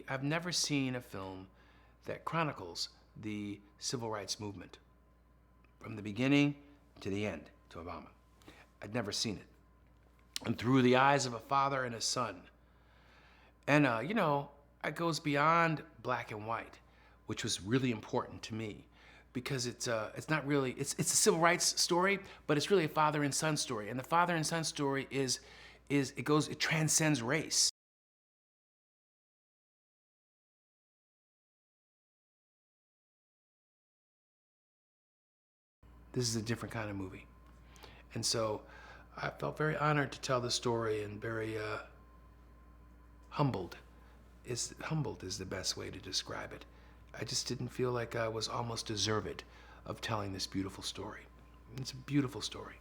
I've never seen a film that chronicles the civil rights movement from the beginning to the end to Obama. I'd never seen it. And through the eyes of a father and a son. And, it goes beyond black and white, which was really important to me because it's not really, it's a civil rights story, but it's really a father and son story. And the father and son story it transcends race. This is a different kind of movie. And so I felt very honored to tell the story and very humbled. Humbled is the best way to describe it. I just didn't feel like I was almost deserved of telling this beautiful story. It's a beautiful story.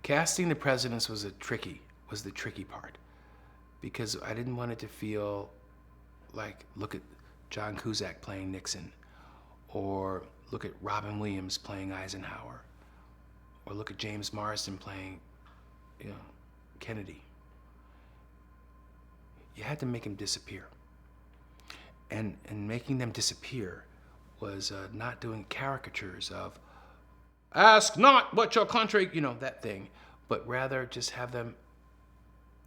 Casting the presidents was the tricky part because I didn't want it to feel like, look at John Cusack playing Nixon, or look at Robin Williams playing Eisenhower, or look at James Marsden playing, Kennedy. You had to make him disappear. And making them disappear was not doing caricatures of, ask not what your country, that thing, but rather just have them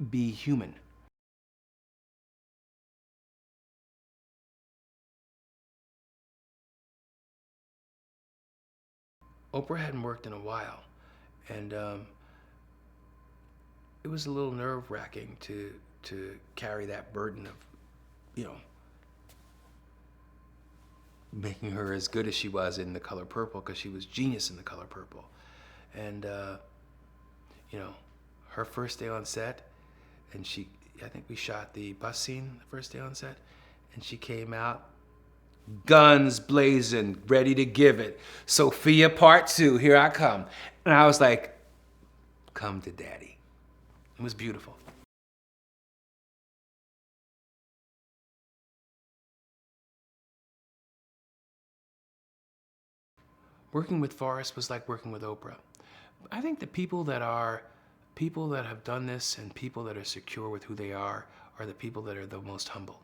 be human. Oprah hadn't worked in a while, and it was a little nerve-wracking to carry that burden of, making her as good as she was in The Color Purple, because she was genius in The Color Purple. And, her first day on set, and I think we shot the bus scene the first day on set, and she came out guns blazing, ready to give it. Sophia Part 2, here I come. And I was like, come to daddy. It was beautiful. Working with Forrest was like working with Oprah. I think the people that have done this and people that are secure with who they are the people that are the most humble.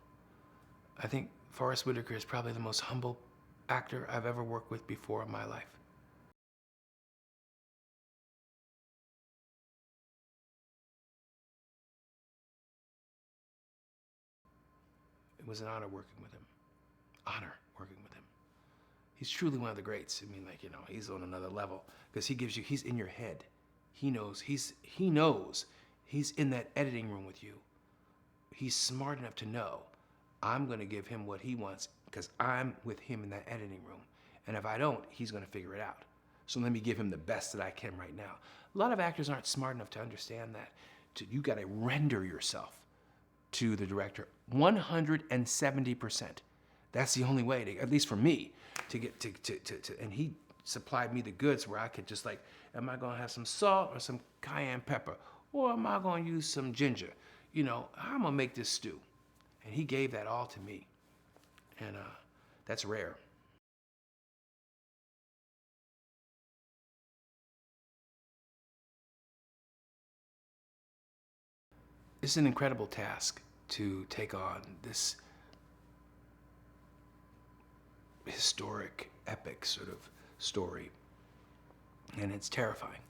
I think Forrest Whitaker is probably the most humble actor I've ever worked with before in my life. It was an honor working with him. Honor working with him. He's truly one of the greats. I mean, he's on another level because he's in your head. He knows he's in that editing room with you. He's smart enough to know I'm gonna give him what he wants because I'm with him in that editing room. And if I don't, he's gonna figure it out. So let me give him the best that I can right now. A lot of actors aren't smart enough to understand that. You gotta render yourself to the director 170%. That's the only way, at least for me, to get to and he supplied me the goods where I could just am I gonna have some salt or some cayenne pepper? Or am I gonna use some ginger? I'm gonna make this stew. And he gave that all to me. And that's rare. It's an incredible task to take on this historic, epic sort of story. And it's terrifying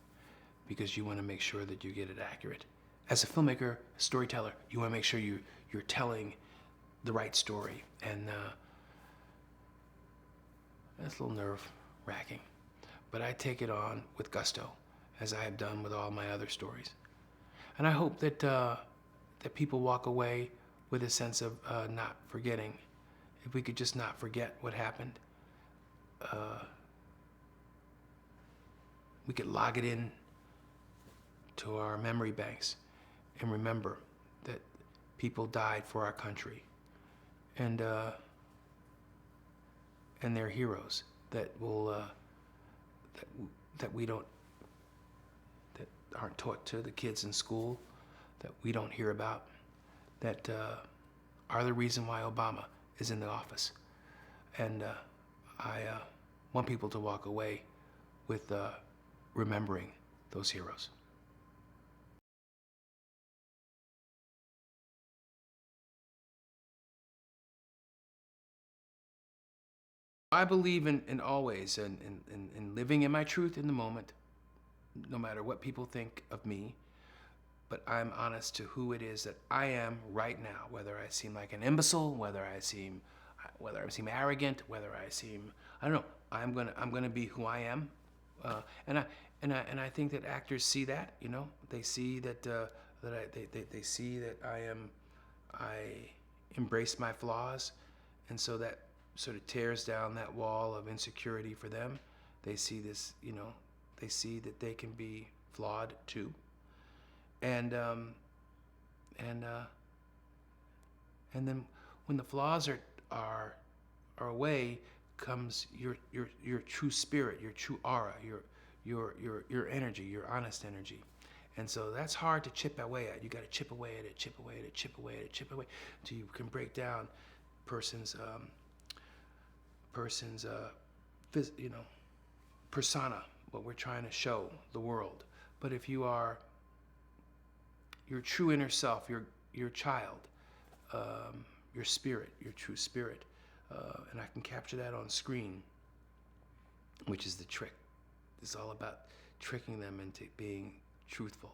because you want to make sure that you get it accurate. As a filmmaker, storyteller, you want to make sure you're telling the right story. And that's a little nerve-wracking. But I take it on with gusto, as I have done with all my other stories. And I hope that people walk away with a sense of not forgetting. If we could just not forget what happened, we could log it in to our memory banks and remember that people died for our country, and they're heroes that will that we don't that aren't taught to the kids in school, that we don't hear about, that are the reason why Obama is in the office. And I want people to walk away with remembering those heroes. I believe in always in living in my truth in the moment, no matter what people think of me, but I'm honest to who it is that I am right now, whether I seem like an imbecile, whether I seem arrogant, whether I seem, I don't know, I'm gonna be who I am. And I think that actors see that, you know, they see that they see that I embrace my flaws, and so that sort of tears down that wall of insecurity for them. They see this, you know, they see that they can be flawed too, and and uh, and then when the flaws are away, comes your true spirit, your true aura, your energy, your honest energy. And so that's hard to chip away at. You got to chip away at it, chip away at it, chip away at it, chip away, until you can break down person's you know, persona, what we're trying to show the world. But if you are your true inner self, your child, your spirit, your true spirit, and I can capture that on screen, which is the trick. It's all about tricking them into being truthful.